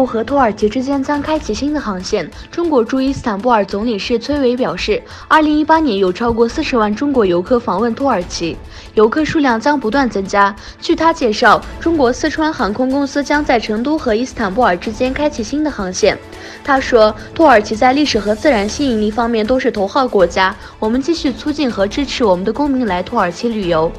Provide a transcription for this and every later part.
国和土耳其之间将开启新的航线。中国驻伊斯坦布尔总领事崔伟表示，2018年有超过40万中国游客访问土耳其，游客数量将不断增加。据他介绍，中国四川航空公司将在成都和伊斯坦布尔之间开启新的航线。他说，土耳其在历史和自然吸引力方面都是头号国家，我们继续促进和支持我们的公民来土耳其旅游。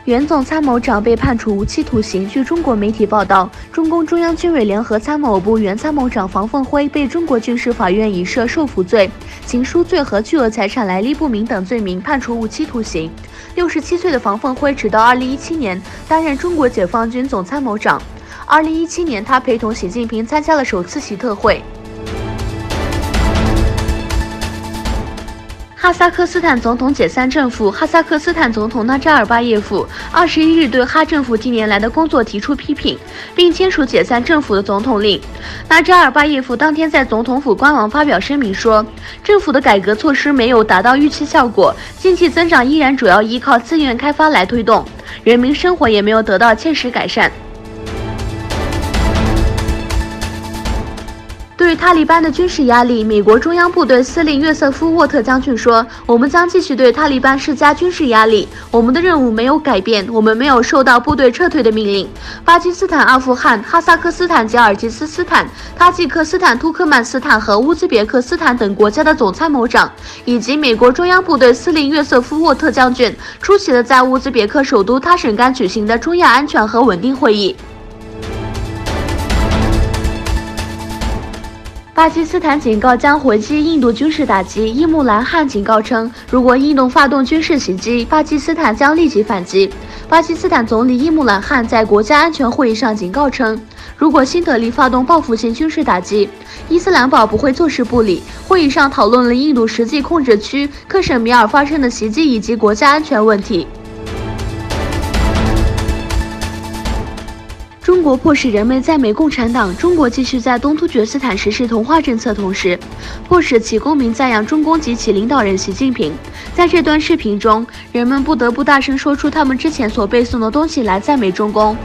原总参谋长被判处无期徒刑。据中国媒体报道，中共中央军委联合参谋部原参谋长房凤辉被中国军事法院以涉受俘罪、情书罪和巨额财产来历不明等罪名判处无期徒刑。67岁的房凤辉直到2017年担任中国解放军总参谋长。2017年，他陪同习近平参加了首次习特会。哈萨克斯坦总统解散政府。哈萨克斯坦总统纳扎尔巴耶夫21日对哈政府近年来的工作提出批评，并签署解散政府的总统令。纳扎尔巴耶夫当天在总统府官网发表声明说，政府的改革措施没有达到预期效果，经济增长依然主要依靠自愿开发来推动，人民生活也没有得到切实改善。对于塔利班的军事压力，美国中央部队司令约瑟夫·沃特将军说，我们将继续对塔利班施加军事压力，我们的任务没有改变，我们没有收到部队撤退的命令。巴基斯坦、阿富汗、哈萨克斯坦、吉尔吉斯斯坦、塔吉克斯坦、土克曼斯坦和乌兹别克斯坦等国家的总参谋长，以及美国中央部队司令约瑟夫·沃特将军出席了在乌兹别克首都他什干举行的中亚安全和稳定会议。巴基斯坦警告将回击印度军事打击。伊姆兰汗警告称，如果印度发动军事袭击，巴基斯坦将立即反击。巴基斯坦总理伊姆兰汗在国家安全会议上警告称，如果新德里发动报复性军事打击，伊斯兰堡不会坐视不理。会议上讨论了印度实际控制区克什米尔发生的袭击以及国家安全问题。中国迫使人们赞美共产党。中国继续在东突厥斯坦实施同化政策，同时迫使其公民赞扬中共及其领导人习近平。在这段视频中，人们不得不大声说出他们之前所背诵的东西来赞美中共。